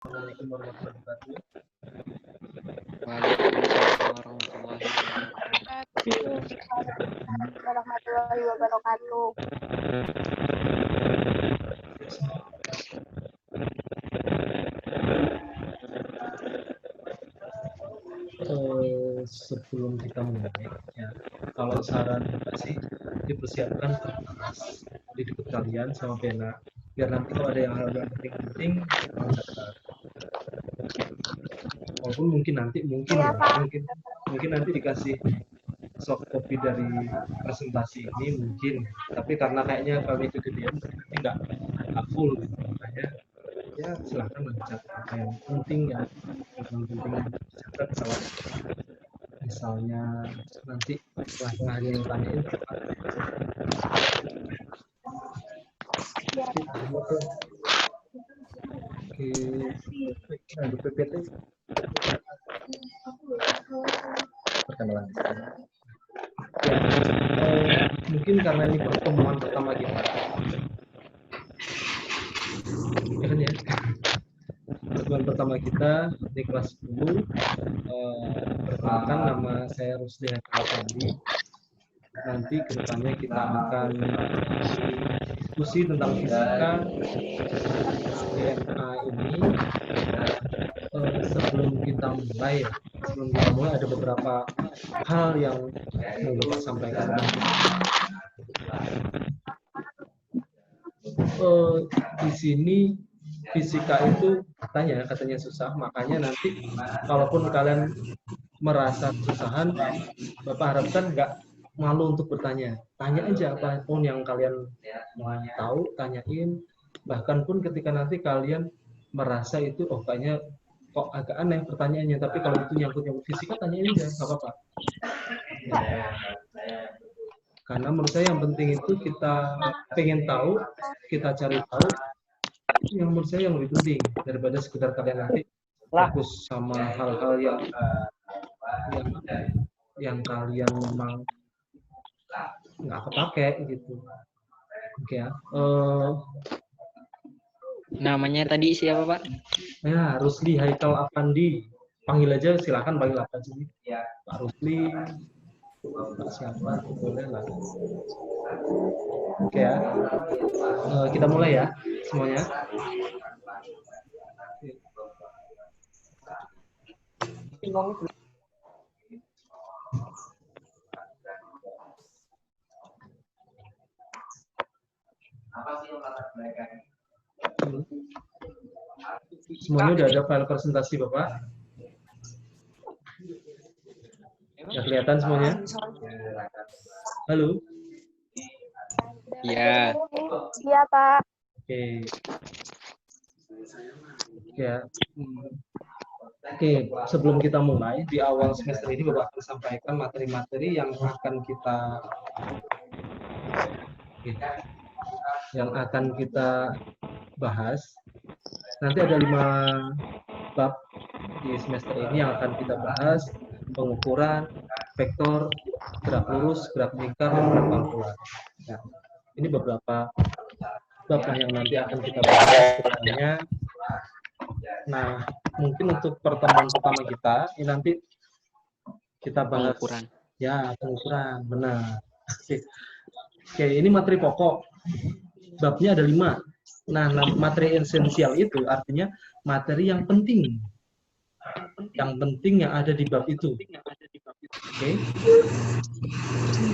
Assalamualaikum warahmatullahi wabarakatuh. Waalaikumsalam warahmatullahi warahmatullahi wabarakatuh. Sebelum kita mulai, ya, kalau saran Mbak sih dipersiapkan kertas di dekat kalian sama pena, biar nanti kalau ada yang hal yang penting-penting mencatat. Walaupun mungkin Iya, Pak. mungkin nanti dikasih soft copy dari presentasi ini mungkin, tapi karena kayaknya kami itu gedean nanti nggak full gitu, makanya ya silahkan mencatat apa yang penting ya, yang paling penting dicatat. Kalau misalnya nanti tengah-tengahnya yang tanyain berapa. Oke, ada PPT perkenalan. Ya, mungkin karena ini pertemuan pertama kita, ya, pertemuan pertama kita di kelas 10. Perkenalkan, nama saya Rusdi Hakawandi. Nanti kedepannya kita akan diskusi tentang fisika DNA ini. Sebelum kita mulai ada beberapa hal yang mau Bapak sampaikan. Di sini fisika itu katanya susah, makanya nanti kalaupun kalian merasa kesusahan, Bapak harapkan nggak malu untuk bertanya. Tanya aja apapun yang kalian mau tahu, tanyain. Bahkan pun ketika nanti kalian merasa itu, oh kayaknya kok agak aneh pertanyaannya, tapi kalau itu nyangkut fisika, tanyain aja, nggak apa-apa. Karena menurut saya yang penting itu kita pengen tahu, kita cari tahu, yang menurut saya yang lebih penting daripada sekedar kalian nanti fokus sama hal-hal yang kalian memang nggak kepake gitu. Oke ya. Namanya tadi siapa, Pak? Ya, Rusli Haikal Afandi. Panggil aja, silakan panggil apa aja. Pak Rusli, Pak siapa, boleh lah. Oke ya. Kita mulai ya semuanya. Semuanya udah ada file presentasi Bapak? Ya, kelihatan semuanya? Halo? Iya. Iya, Pak. Oke. Ya. Oke, sebelum kita mulai, di awal semester ini Bapak akan sampaikan materi-materi yang akan kita bahas. Nanti ada 5 bab di semester ini yang akan kita bahas: pengukuran, vektor, gerak lurus, gerak lingkar, dan gerak pangkulan. Nah, ini beberapa bab yang nanti akan kita bahas kedepannya. Nah, mungkin untuk pertemuan pertama kita, ini nanti kita bahas pengukuran. Ya, pengukuran, benar. Oke, ini materi pokok. Babnya ada 5. Nah, materi esensial itu artinya materi yang penting. Yang penting yang ada di bab itu. Oke.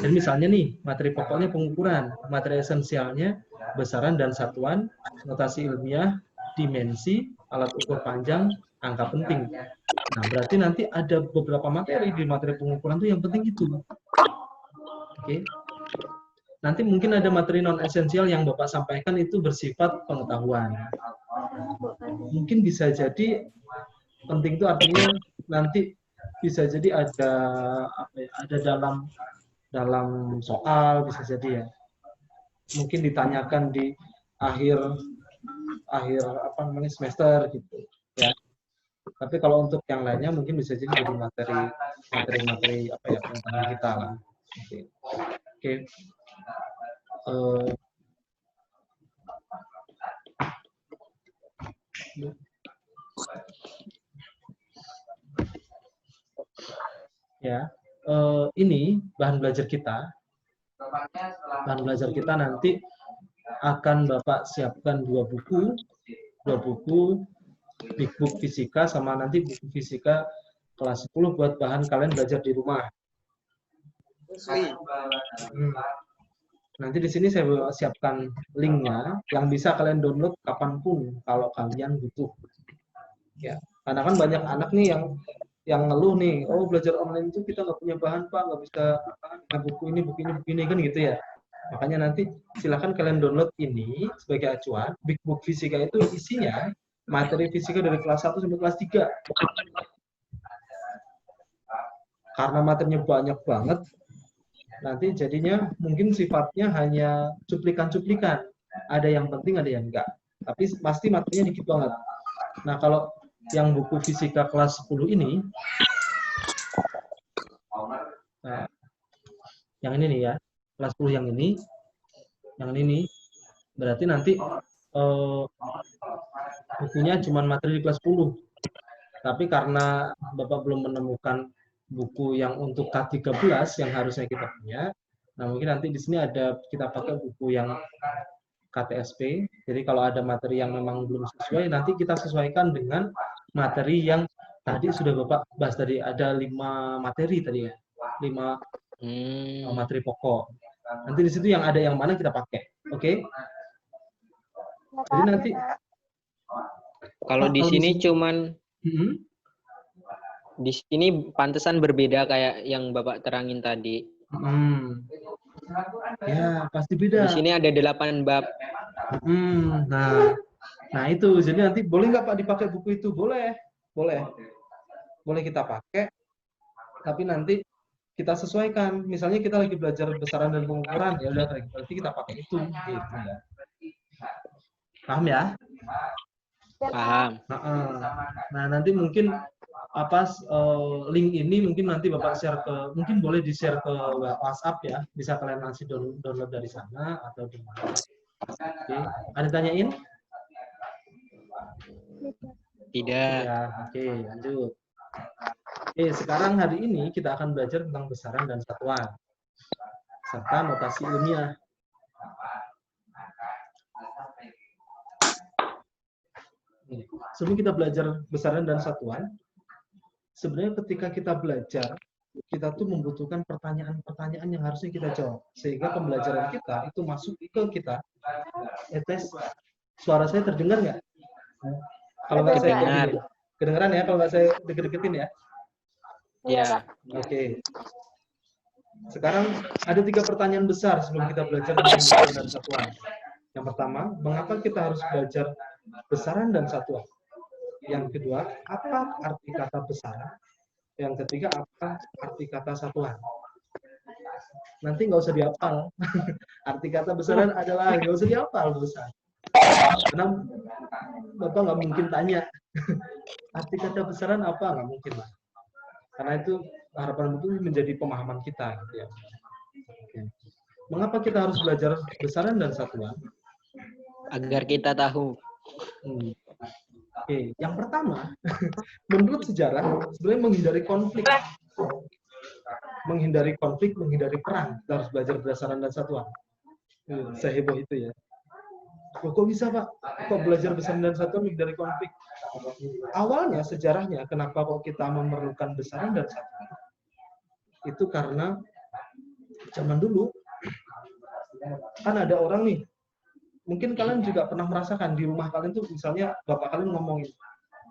Dan misalnya nih, materi pokoknya pengukuran, materi esensialnya besaran dan satuan, notasi ilmiah, dimensi, alat ukur panjang, angka penting. Nah, berarti nanti ada beberapa materi di materi pengukuran itu yang penting itu. Oke. Nanti mungkin ada materi non esensial yang Bapak sampaikan itu bersifat pengetahuan. Mungkin bisa jadi penting itu artinya nanti bisa jadi ada dalam soal, bisa jadi ya. Mungkin ditanyakan di akhir semester gitu ya. Tapi kalau untuk yang lainnya mungkin bisa jadi materi pengetahuan kita lah. Oke. ya. Ini bahan belajar kita. Bahan belajar kita nanti akan Bapak siapkan 2 buku Big Book Fisika sama nanti buku Fisika kelas 10 buat bahan kalian belajar di rumah. Nanti di sini saya siapkan linknya yang bisa kalian download kapanpun kalau kalian butuh. Ya, karena kan banyak anak nih yang ngeluh nih, oh belajar online itu kita nggak punya bahan Pak, nggak bisa buku ini kan gitu ya. Makanya nanti silakan kalian download ini sebagai acuan. Big Book Fisika itu isinya materi fisika dari kelas 1 sampai kelas 3. Karena materinya banyak banget, nanti jadinya mungkin sifatnya hanya cuplikan-cuplikan. Ada yang penting, ada yang enggak. Tapi pasti materinya dikit banget. Nah, kalau yang buku fisika kelas 10 ini, nah, yang ini nih ya, kelas 10 yang ini nih, berarti nanti bukunya cuma materi di kelas 10. Tapi karena Bapak belum menemukan buku yang untuk K13 yang harusnya kita punya, nah mungkin nanti di sini ada kita pakai buku yang KTSP. Jadi kalau ada materi yang memang belum sesuai, nanti kita sesuaikan dengan materi yang tadi sudah Bapak bahas tadi. Ada 5 materi tadi ya, 5 materi pokok. Nanti di situ yang ada yang mana kita pakai, oke? Jadi nanti kalau di sini cuman di sini pantesan berbeda kayak yang Bapak terangin tadi. Ya, pasti beda. Di sini ada 8 bab. Nah itu, jadi nanti boleh nggak Pak dipakai buku itu? Boleh kita pakai, tapi nanti kita sesuaikan. Misalnya kita lagi belajar besaran dan pengukuran, ya udah berarti kita pakai itu, gitu ya. Paham ya? Paham. Nah nanti mungkin link ini mungkin nanti Bapak share mungkin boleh di-share ke WhatsApp ya, bisa kalian langsung download dari sana atau di mana. Oke. Ada tanyain? Tidak. Ya, oke, lanjut. Oke, sekarang hari ini kita akan belajar tentang besaran dan satuan serta notasi ilmiah. Sebelum kita belajar besaran dan satuan, sebenarnya ketika kita belajar, kita tuh membutuhkan pertanyaan-pertanyaan yang harusnya kita jawab. Sehingga pembelajaran kita itu masuk ke kita. Tes, suara saya terdengar nggak? Kalau nggak saya kedengeran ya, kalau nggak saya deket-deketin ya? Ya. Oke. Sekarang ada 3 pertanyaan besar sebelum kita belajar tentang besaran dan satuan. Yang pertama, mengapa kita harus belajar besaran dan satuan? Yang kedua, apa arti kata besaran? Yang ketiga, apa arti kata satuan? Nanti nggak usah dihafal. Arti kata besaran adalah nggak usah dihafal, besar. Karena Bapak nggak mungkin tanya. Arti kata besaran apa? Nggak mungkin lah. Karena itu harapan itu menjadi pemahaman kita. Gitu ya. Oke. Mengapa kita harus belajar besaran dan satuan? Agar kita tahu. Oke, yang pertama, menurut sejarah, sebenarnya menghindari konflik, menghindari perang, kita harus belajar besaran dan satuan. Seheboh itu ya. Kok bisa Pak? Kok belajar besaran dan satuan menghindari konflik? Awalnya, sejarahnya, kenapa kok kita memerlukan besaran dan satuan? Itu karena zaman dulu, kan ada orang nih, mungkin kalian juga pernah merasakan di rumah kalian tuh misalnya bapak kalian ngomongin,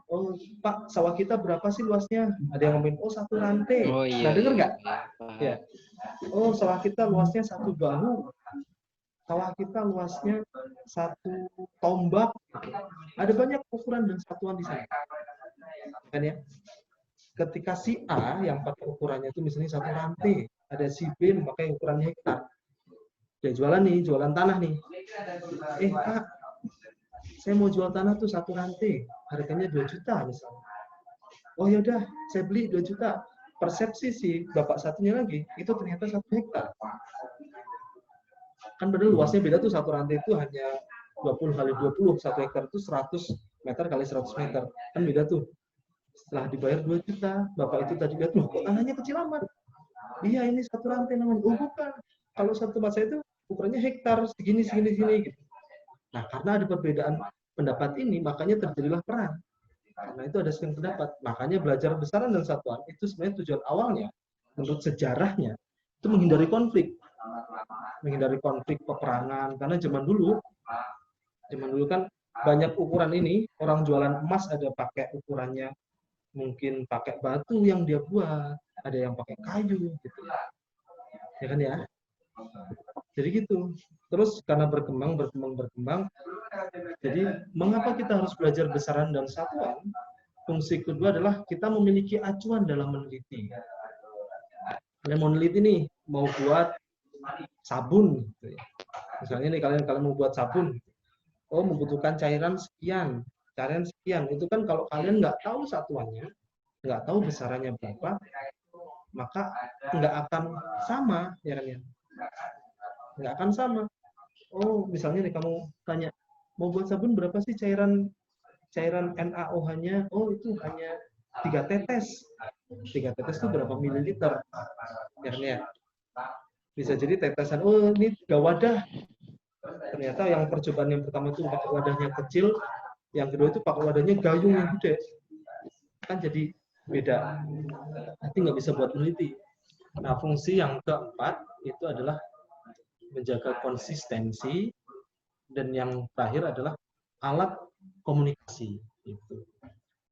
oh Pak sawah kita berapa sih luasnya? Ada yang ngomongin, oh 1 rantai. Oh, iya, nah denger nggak? Iya. Ya. Oh sawah kita luasnya 1 bahu. Sawah kita luasnya 1 tombak. Ada banyak ukuran dan satuan di sana. Kan ya? Ketika si A yang pakai ukurannya itu misalnya 1 rantai, ada si B memakai ukurannya hektar. Dia jualan tanah nih. Pak, saya mau jual tanah tuh 1 rantai, harganya 2 juta misalnya. Oh yaudah, saya beli 2 juta. Persepsi si bapak satunya lagi, itu ternyata 1 hektar. Kan padahal luasnya beda tuh, 1 rantai itu hanya 20 kali 20, 1 hektar itu 100 meter kali 100 meter. Kan beda tuh. Setelah dibayar 2 juta, bapak itu tadi lihat, loh kok tanahnya kecil amat? Iya, ini satu rantai namanya. Oh bukan, kalau satu tempat saya itu ukurannya hektar segini gitu. Nah, karena ada perbedaan pendapat ini, makanya terjadilah perang. Karena itu ada sekian pendapat. Makanya belajar besaran dan satuan itu sebenarnya tujuan awalnya, menurut sejarahnya, itu menghindari konflik. Menghindari konflik peperangan. Karena zaman dulu kan banyak ukuran ini, orang jualan emas ada pakai ukurannya, mungkin pakai batu yang dia buat, ada yang pakai kayu, gitu. Ya kan ya? Jadi gitu. Terus karena berkembang, jadi mengapa kita harus belajar besaran dan satuan? Fungsi kedua adalah kita memiliki acuan dalam meneliti. Kalian mau meneliti nih, mau buat sabun, gitu ya. Misalnya nih kalian mau buat sabun, oh membutuhkan cairan sekian, itu kan kalau kalian nggak tahu satuannya, nggak tahu besarannya berapa, maka nggak akan sama, ya kan ya? Nggak akan sama. Oh, misalnya nih kamu tanya, mau buat sabun berapa sih cairan NaOH-nya? Oh, itu hanya 3 tetes. 3 tetes itu berapa mililiter? Ya kan ya? Bisa jadi tetesan, oh ini 3 wadah. Ternyata yang percobaan yang pertama itu pakai wadahnya kecil, yang kedua itu pakai wadahnya gayung yang gede. Kan jadi beda. Nanti nggak bisa buat meneliti. Nah, fungsi yang keempat itu adalah menjaga konsistensi, dan yang terakhir adalah alat komunikasi. Itu.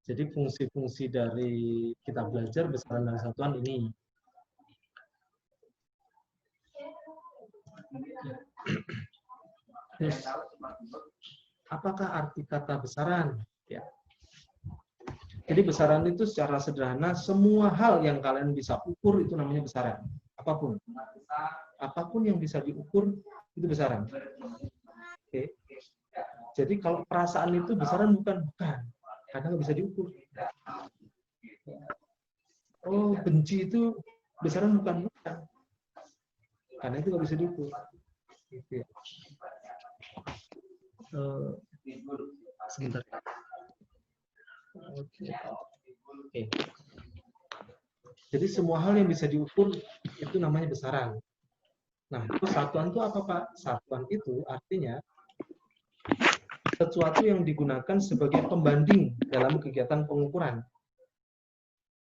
Jadi fungsi-fungsi dari kita belajar besaran dan satuan ini. Terus, apakah arti kata besaran? Ya. Jadi besaran itu secara sederhana semua hal yang kalian bisa ukur itu namanya besaran. Apapun. Apapun yang bisa diukur itu besaran. Oke. Jadi kalau perasaan itu besaran bukan, karena nggak bisa diukur. Oh, benci itu besaran bukan, karena itu nggak bisa diukur. Gitu ya. Sebentar. Oke. Jadi semua hal yang bisa diukur itu namanya besaran. Nah, itu satuan itu apa, Pak? Satuan itu artinya sesuatu yang digunakan sebagai pembanding dalam kegiatan pengukuran.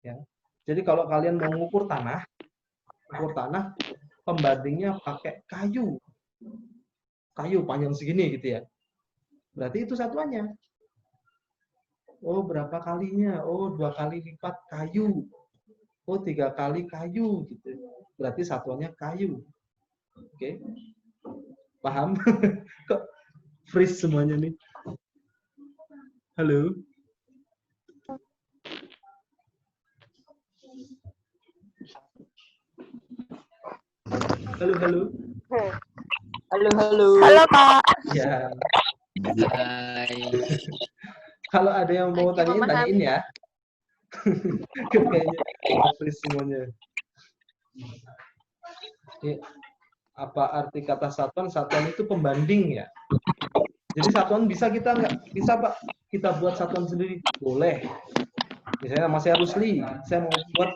Ya. Jadi kalau kalian mau mengukur tanah, pembandingnya pakai kayu panjang segini gitu ya. Berarti itu satuannya. Oh, berapa kalinya? Oh, 2 kali lipat kayu. Oh, 3 kali kayu gitu. Berarti satuannya kayu. Oke. Paham? Kok freeze semuanya nih? Halo? Halo. Halo, Pak. Ya. Hai. Kalau ada yang mau tanyain ya. Kayaknya freeze semuanya. Ya. Apa arti kata satuan? Satuan itu pembanding ya. Jadi satuan bisa kita nggak bisa, Pak, kita buat satuan sendiri? Boleh. Misalnya nama saya Rusli, saya mau buat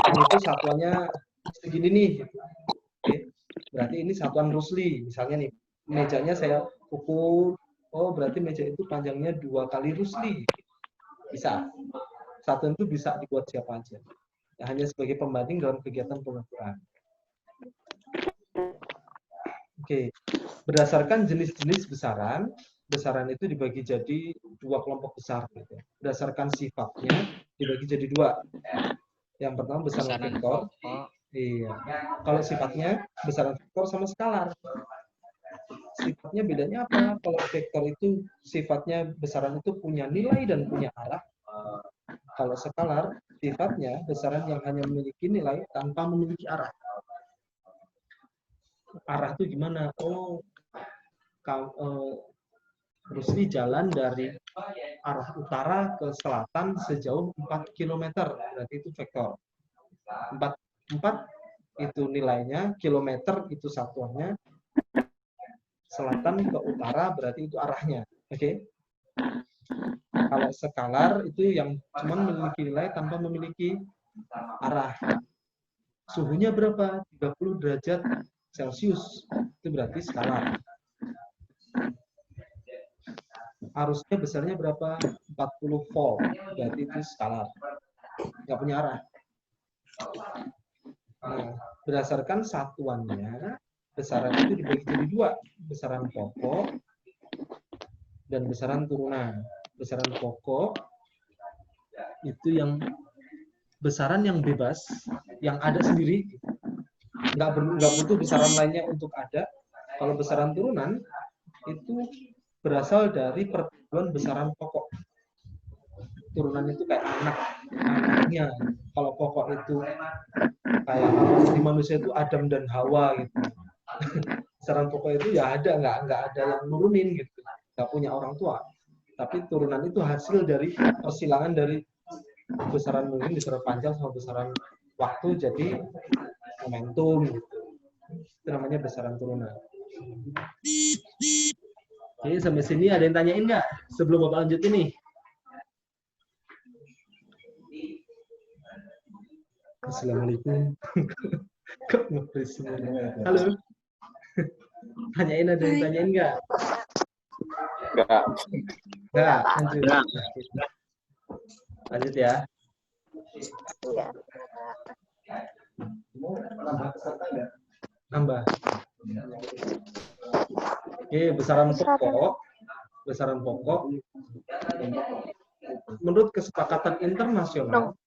itu satuannya segini nih. Oke. Berarti ini satuan Rusli. Misalnya nih, mejanya saya ukur, oh berarti meja itu panjangnya 2 kali Rusli. Bisa. Satuan itu bisa dibuat siapa aja. Ya, hanya sebagai pembanding dalam kegiatan pengukuran. Oke. Berdasarkan jenis-jenis besaran itu dibagi jadi 2 kelompok besar. Gitu. Berdasarkan sifatnya dibagi jadi 2. Yang pertama besaran vektor. Iya. Kalau sifatnya besaran vektor sama skalar. Sifatnya bedanya apa? Kalau vektor itu sifatnya besaran itu punya nilai dan punya arah. Kalau skalar sifatnya besaran yang hanya memiliki nilai tanpa memiliki arah. Arah itu gimana? Oh, Rusli jalan dari arah utara ke selatan sejauh 4 km. Berarti itu vektor. 4 itu nilainya, kilometer itu satuannya, selatan ke utara berarti itu arahnya. Oke? Kalau skalar itu yang cuman memiliki nilai tanpa memiliki arah. Suhunya berapa? 30 derajat Celcius. Itu berarti skalar. Arusnya besarnya berapa? 40 volt. Berarti itu skalar. Nggak punya arah. Nah, berdasarkan satuannya, besaran itu dibagi jadi dua. Besaran pokok dan besaran turunan. Besaran pokok itu yang besaran yang bebas, yang ada sendiri, nggak butuh besaran lainnya untuk ada. Kalau besaran turunan itu berasal dari perpaduan besaran pokok. Turunan itu kayak anaknya. Kalau pokok itu kayak di manusia itu Adam dan Hawa gitu. Besaran pokok itu ya ada, nggak ada yang nurunin gitu, nggak punya orang tua. Tapi turunan itu hasil dari persilangan dari besaran mungkin besaran panjang sama besaran waktu jadi momentum gitu. Itu namanya besaran turunan. Oke, sampai sini ada yang tanyain nggak sebelum Bapak lanjut ini? Assalamualaikum. Halo. Tanyain, ada yang tanyain nggak? Enggak. Nggak, lanjut. Lanjut ya. Iya. Nambah. Oke, besaran pokok menurut kesepakatan internasional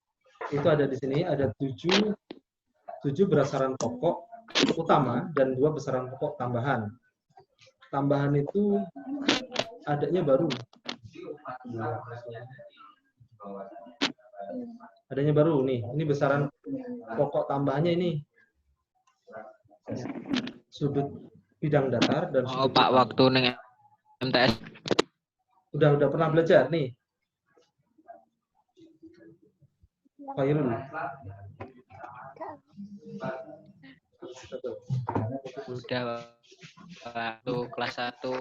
itu ada di sini, ada 7 besaran pokok utama dan 2 besaran pokok tambahan. Tambahan itu adanya baru. Adanya baru nih. Ini besaran pokok tambahannya ini. Sudut bidang datar dan sudut Pak, waktu neng MTS. Udah pernah belajar nih. Khairul. Udah waktu kelas 1.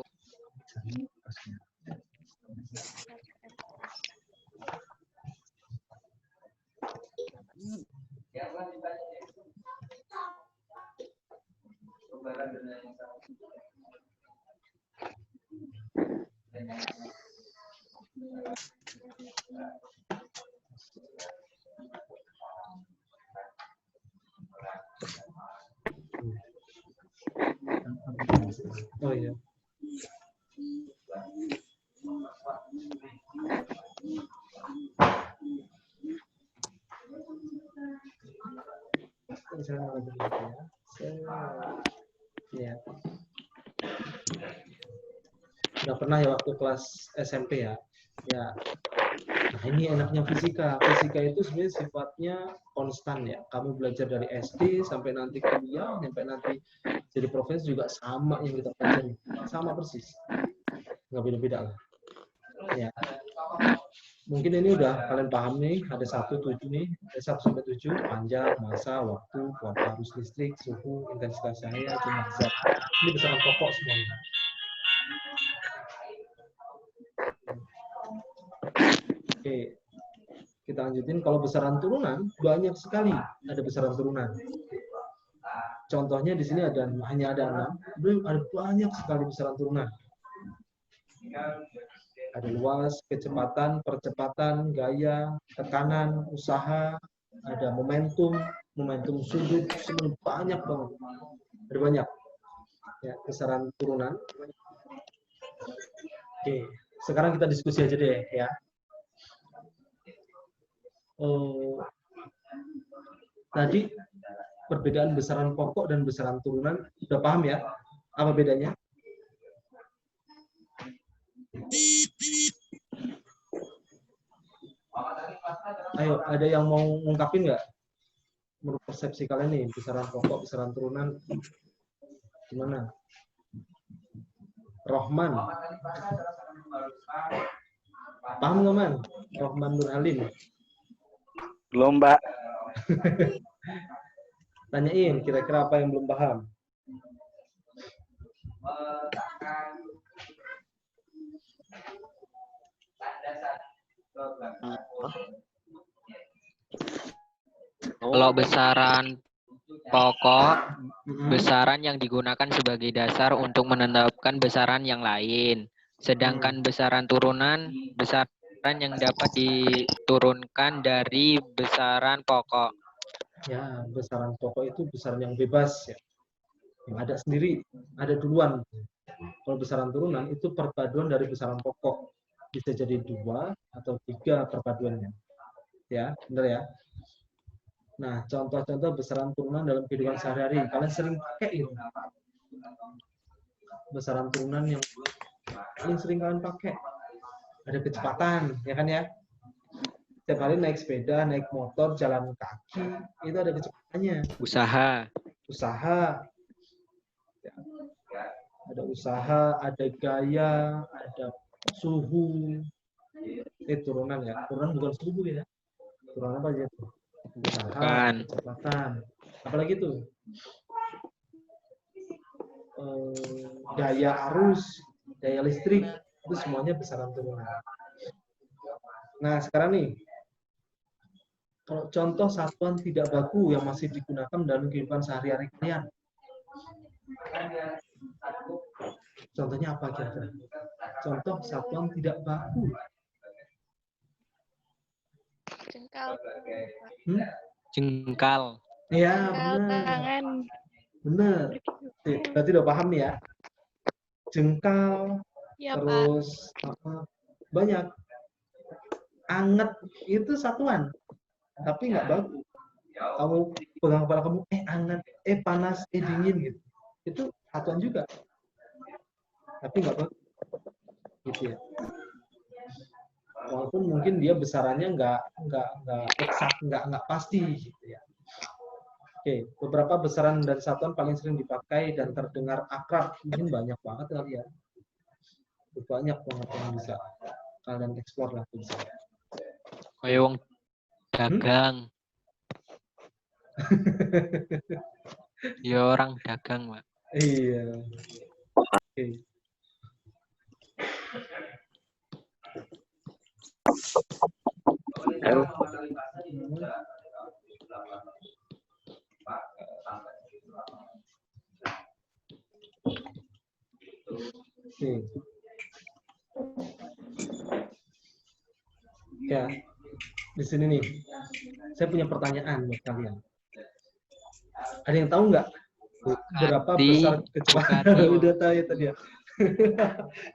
Oh iya. Ya. Udah pernah ya waktu kelas SMP ya. Ya. Nah, ini enaknya fisika. Fisika itu sebenarnya sifatnya konstan ya. Kamu belajar dari SD sampai nanti kuliah, sampai nanti jadi profesor juga sama yang kita pelajari. Sama persis. Nggak beda-beda lah. Ya. Mungkin ini udah kalian paham nih, ada 1-7 nih, ada 1 sampai 7, panjang, masa, waktu, kuota arus listrik, suhu, intensitas cahaya, jumlah zat. Ini besaran pokok semuanya. Oke, kita lanjutin. Kalau besaran turunan banyak sekali ada besaran turunan. Contohnya di sini hanya ada 6, ada banyak sekali besaran turunan. Ada luas, kecepatan, percepatan, gaya, tekanan, usaha, ada momentum sudut, semuanya banyak banget. Ada banyak. Ya, besaran turunan. Oke, sekarang kita diskusi aja deh ya. Tadi perbedaan besaran pokok dan besaran turunan, udah paham ya? Apa bedanya? Ayo, ada yang mau ngungkapin nggak? Menurut persepsi kalian nih, besaran pokok, besaran turunan, gimana? Rohman. Paham nggak, Man? Rohman Nur Halim. Belum, Mbak. Tanyain, kira-kira apa yang belum paham? Kalau besaran pokok, Mm-mm. besaran yang digunakan sebagai dasar untuk menetapkan besaran yang lain. Sedangkan besaran turunan, besaran yang dapat diturunkan dari besaran pokok. Ya, besaran pokok itu besaran yang bebas ya. Yang ada sendiri, ada duluan. Kalau besaran turunan itu perpaduan dari besaran pokok. Bisa jadi 2 atau 3 perpaduannya. Ya, benar ya. Nah, contoh-contoh besaran turunan dalam kehidupan sehari-hari. Kalian sering pakai itu. Besaran turunan yang paling sering kalian pakai. Ada kecepatan, ya kan ya? Setiap hari naik sepeda, naik motor, jalan kaki, itu ada kecepatannya. Usaha. Usaha, ya. Ada usaha, ada gaya, ada suhu. Turunan ya. Turunan bukan suhu ya. Turunan apa aja tuh? Usaha, Bukan. kecepatan. Apalagi tuh? Daya arus, daya listrik, itu semuanya besaran turunan. Nah, sekarang nih, kalau contoh satuan tidak baku yang masih digunakan dalam kehidupan sehari-hari kalian. Contohnya apa kira-kira? Contoh satuan tidak baku. Jengkal. Jengkal. Ya, Jengkal benar. tangan. Benar. Berarti udah paham nih ya. Jengkal, Ya, Pak. terus banyak. Anget itu satuan, tapi nggak baku. Kamu pegang kepala kamu, anget, panas, dingin gitu. Itu satuan juga, tapi nggak baku. Gitu ya. Walaupun mungkin dia besarannya nggak eksak, nggak pasti gitu ya. Oke, beberapa besaran dan satuan paling sering dipakai dan terdengar akrab, mungkin banyak banget kali ya. Banyak banget yang bisa kalian eksplor lah bisa. Kayak wong dagang. Ya orang dagang, Pak. Iya. Oke. Oke. Ya, di sini nih, saya punya pertanyaan buat kalian. Ada yang tahu nggak berapa besar kecepatan? Udah tahu ya tadi ya.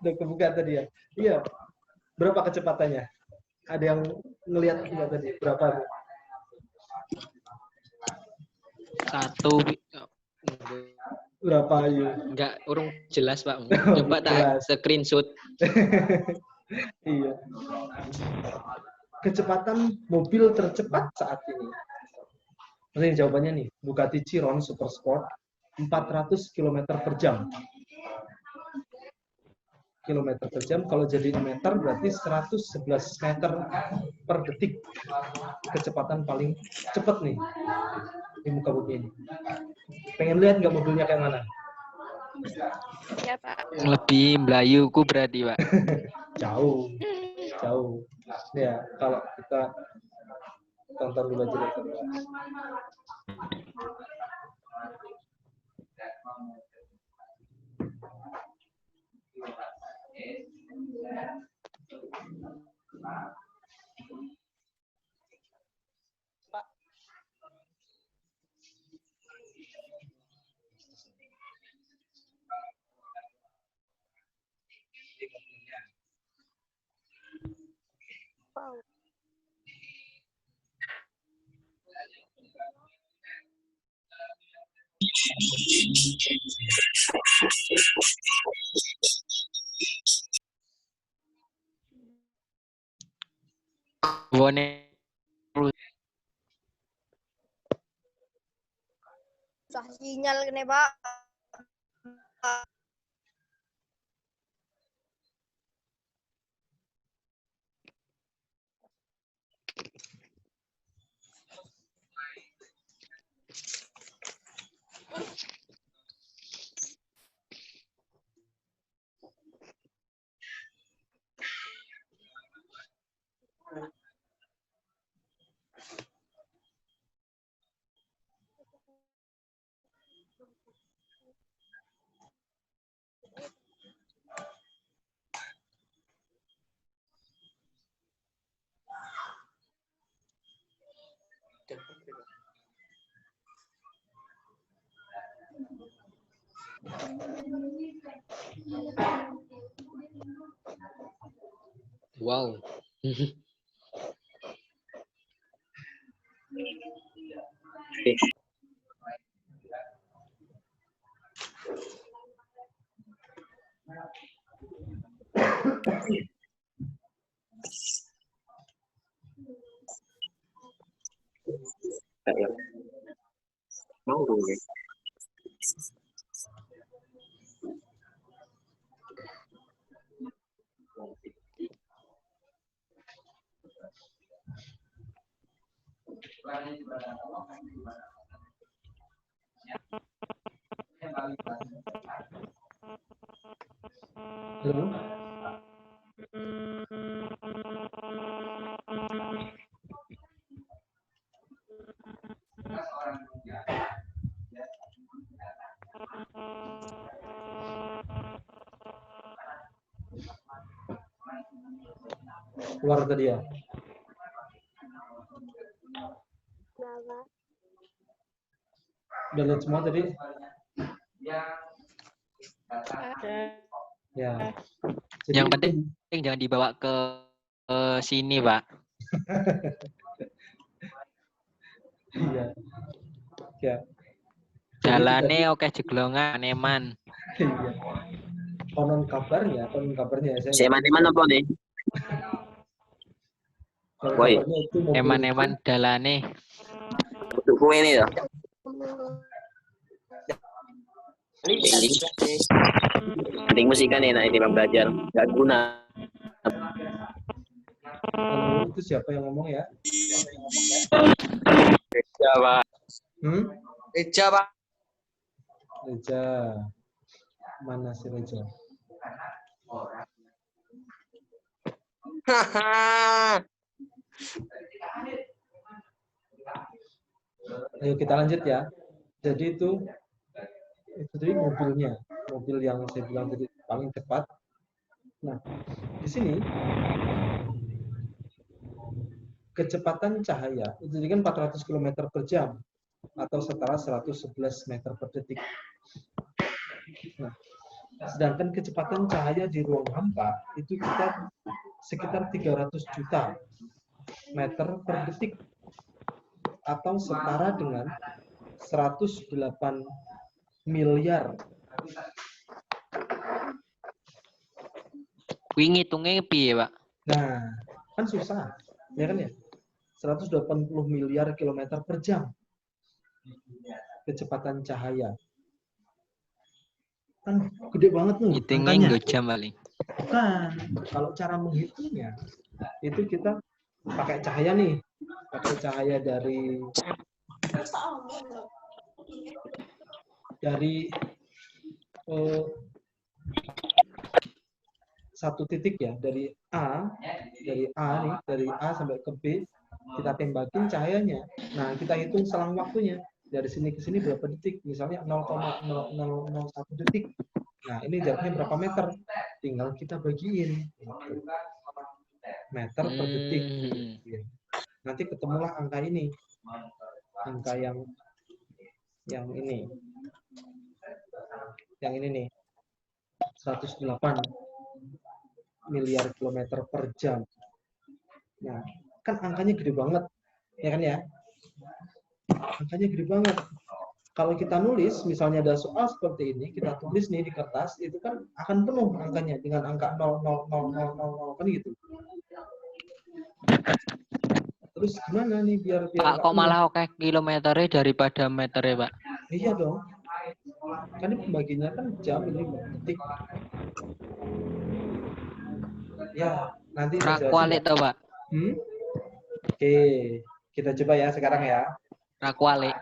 Udah kebuka tadi ya. Iya. Berapa kecepatannya? Ada yang ngelihat nggak tadi? Berapa? Satu. Berapa ayo? Enggak, urung jelas, Pak. Coba tak screenshot. Iya. Kecepatan mobil tercepat saat ini. Ini jawabannya nih, Bugatti Chiron Super Sport 400 km per jam. Kilometer per jam, kalau jadi meter berarti 111 meter per detik. Kecepatan paling cepat nih di muka bumi ini. Pengen lihat nggak mobilnya kayak mana? Ya, Pak. Lebih Melayuku berarti, Pak. Jauh, jauh. Ya, kalau kita tonton dulu aja deh. Wow. Wone Susah sinyal kene, Pak. Wow. Kayak mau ya. Halo? Keluar tadi ya? Kenapa? Udah lihat semua tadi? Ada. Ya. Jadi Yang penting jangan dibawa ke sini, Pak. iya. Ya. Jadi itu Jalannya tadi- oke jeglongan, eman. Iya. Konon kabarnya saya nggak tahu. Seman-seman apa nih? Konon Woi. kabarnya itu mobil Eman-eman dalane. Untuk kue ini ya. Penting musik kan enak ini bang belajar. Gak guna. Halo, itu siapa yang ngomong ya? Reja pak. Reja pak. Reja. Mana si Reja? Ayo kita lanjut ya. Jadi itu tadi mobilnya, mobil yang saya bilang tadi paling cepat. Nah, di sini kecepatan cahaya itu tadi kan 400 km per jam atau setara 111 meter per detik. Nah, sedangkan kecepatan cahaya di ruang hampa itu kita sekitar 300 juta meter per detik atau setara dengan 108 miliar. Kuwi ngitungnya piye, Pak? Nah, kan susah, ya kan ya? 180 miliar kilometer per jam kecepatan cahaya. Kan gede banget tuh Ngitungnya angkanya. nggo jam paling. Bukan, kalau cara menghitungnya itu kita pakai cahaya nih, pakai cahaya dari satu titik ya, dari A nih, dari A sampai ke B, kita tembakin cahayanya. Nah, kita hitung selang waktunya. Dari sini ke sini berapa detik? Misalnya 0,0001 detik. Nah, ini jaraknya berapa meter? Tinggal kita bagiin. Meter per detik. Nanti ketemulah angka ini. Angka yang ini. Yang ini nih. 108 miliar kilometer per jam. Nah, kan angkanya gede banget. Ya kan ya? Angkanya gede banget. Kalau kita nulis, misalnya ada soal seperti ini, kita tulis nih di kertas, itu kan akan penuh angkanya dengan angka 0,0000 kan gitu. Terus gimana nih biar Pak, kok malah oke kilometernya daripada meternya, Pak? Iya dong. Kan ini pembagiannya kan jam, ini detik. Ya, nanti saya Rakwalik jelasin. toh, Pak? Oke, kita coba ya sekarang ya. Rakwalik.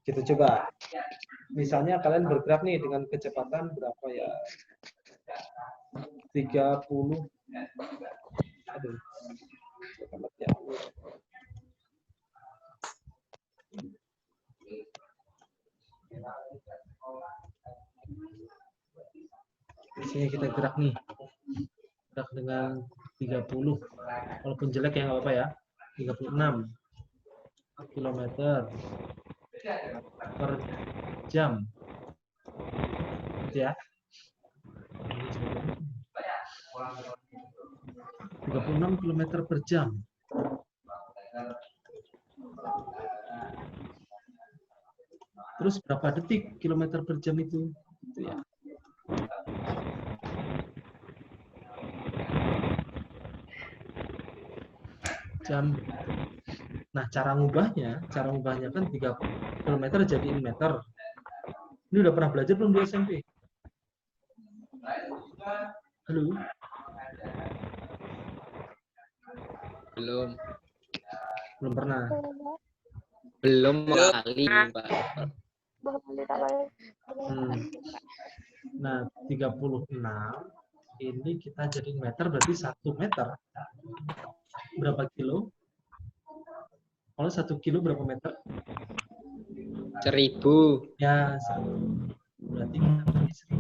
Kita coba. Misalnya kalian bergerak nih dengan kecepatan berapa ya? 30. Aduh. Di sini kita gerak nih. Gerak dengan 30. Walaupun jelek ya nggak apa-apa ya. 36 km per jam. gitu ya. 36 km per jam. Terus berapa detik kilometer per jam itu? Gitu ya. Jam. Nah, cara ngubahnya kan 3 km jadiin meter. Ini udah pernah belajar belum di SMP? Halo? Belum. Belum pernah. Belum kali, Pak. Nah, 36 ini kita jadiin meter berarti 1 meter. Berapa kilo? Kalau 1 kilo berapa meter? 1000. Ya, 1000. Berarti kita bagi 1000.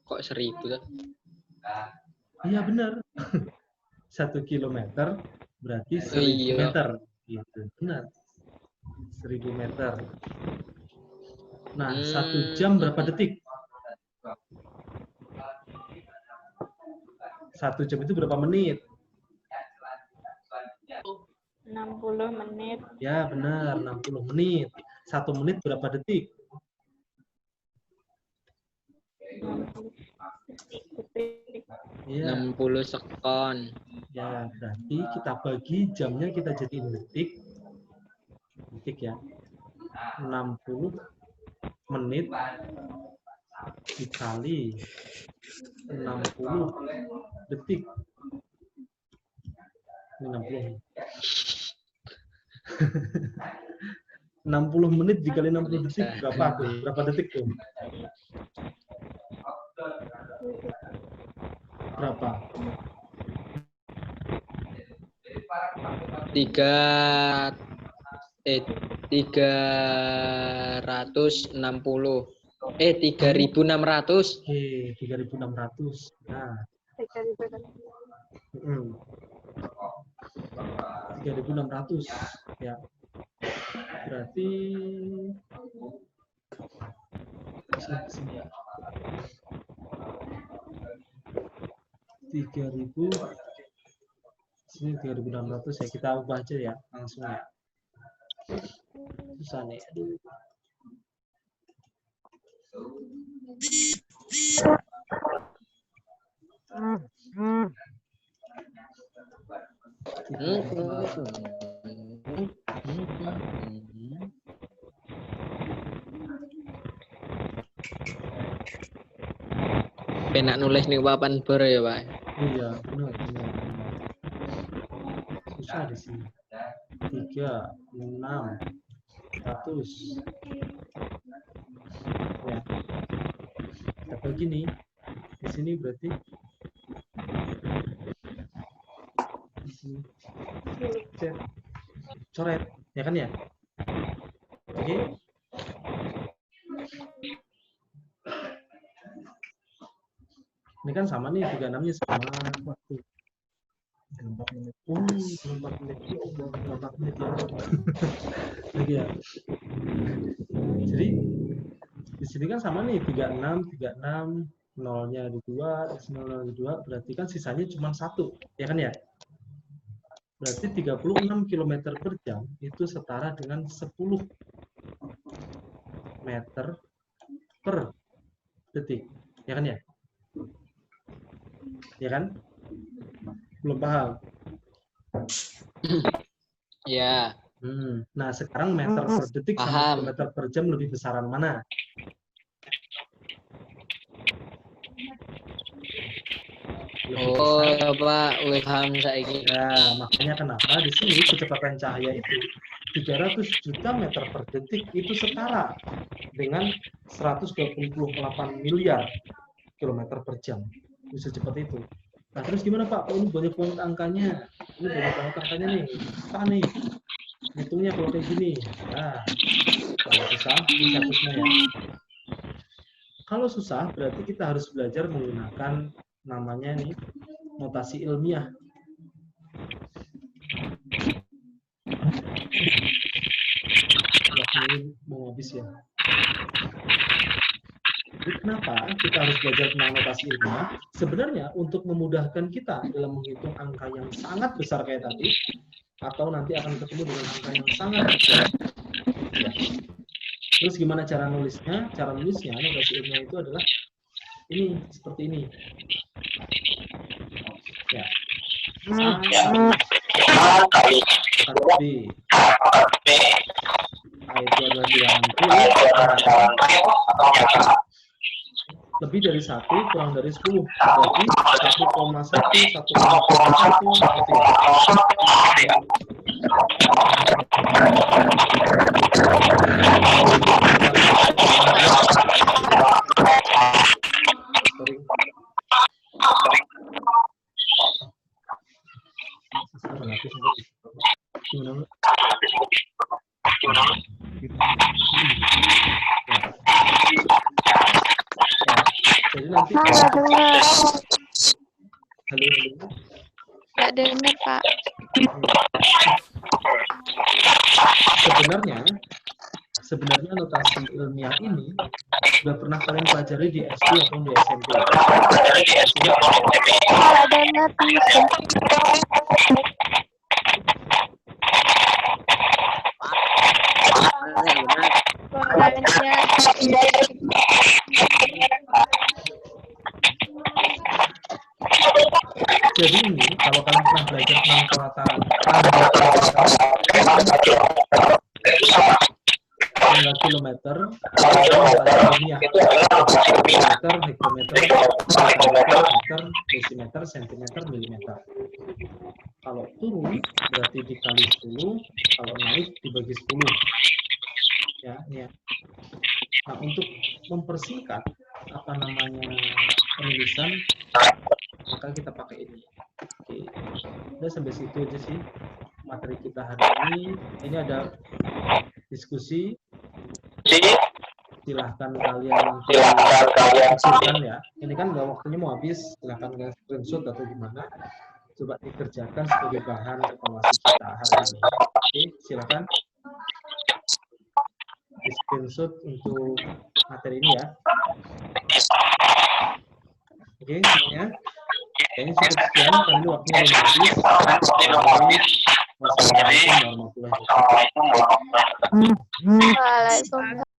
Kok 1000 tuh? Iya benar. 1 kilometer berarti 1000 Iya. meter. Gitu. Benar. 1000 meter. Nah, 1 jam berapa detik? 1 jam itu berapa menit? 60 menit. Ya, benar. 60 menit. 1 menit berapa detik? 60 Ya, 60 sekon. ya, berarti kita bagi jamnya kita jadiin detik. Detik ya. 60 menit dikali 60 detik. Ini 60. 60 menit dikali 60 detik berapa tuh? Berapa detik tuh? Berapa? 360. 3600. Oke, 3600. Nah, 3600 ya. Berarti sini ya. 3000 sini 3600 ya, kita ubah aja ya langsung ya. Susah nih. Aduh. Penak nulis nih papan bar ya, Pak. Iya, benar. Susah di sini. 3600. Ya. Kita bagi nih. Di sini berarti di sini. Coret, ya kan ya? Oke. Ini kan sama nih, 36-nya sama. Waktu. 4 menit. 4 menit. 4 menit ya. Lagi ya. Jadi di sini kan sama nih, 36, nolnya di 2, nolnya di 2, berarti kan sisanya cuma 1, ya kan ya? Berarti 36 km per jam itu setara dengan 10 meter per detik, ya kan ya? Ya kan? Belum paham? Ya. Nah, sekarang meter per detik sama Paham. kilometer per jam lebih besaran mana? Lebih Oh, besar. Pak, paham saiki. Nah, makanya kenapa di sini kecepatan cahaya itu 300 juta meter per detik itu setara dengan 128 miliar kilometer per jam. Bisa cepat itu. Nah, terus gimana Pak? Ini banyak banget angkanya. Ini banyak banget angkanya nih. Apa nih? Hitungnya kalau kayak gini. Nah, kalau susah, ini satunya ya. Kalau susah, berarti kita harus belajar menggunakan namanya nih notasi ilmiah. Waktu ini mau habis ya. Jadi kenapa kita harus belajar tentang notasi ilmiah? Sebenarnya untuk memudahkan kita dalam menghitung angka yang sangat besar kayak tadi, atau nanti akan ketemu dengan angka yang sangat kecil. Ya. Terus gimana cara nulisnya? Cara nulisnya notasi ilmiah itu adalah ini, seperti ini. Ya. A B. A itu adalah bilangan lebih dari 1 kurang dari 10. Berarti 1,1, 1,1 seperti itu. Jadi nanti Nggak dengar. halo. Nggak dengar, Pak. Sebenarnya notasi ilmiah ini sudah pernah kalian pelajari di SD atau di SMP. Nggak dengar, bisa. Jadi ini kalau kalian pernah belajar tentang perataan tanggal kilometer, ilmiah, kilometer, hektometer, meter, desimeter, sentimeter, milimeter. Kalau turun berarti dikali 10, kalau naik dibagi 10. Ya, ini ya. Nah, untuk mempersingkat apa namanya penulisan, maka kita pakai ini. Oke, udah sampai situ aja sih materi kita hari ini. Ini ada diskusi. Silahkan kalian hasilkan ya. Ini kan nggak waktunya mau habis. Silahkan kalian screenshot atau gimana. Coba dikerjakan sebagai bahan evaluasi kita hari ini. Oke, silakan di screenshot untuk materi ini ya. Oke, semuanya. Kayaknya cukup sekian, karena ini waktunya belum habis. Wassalamualaikum warahmatullahi wabarakatuh. Waalaikumsalam.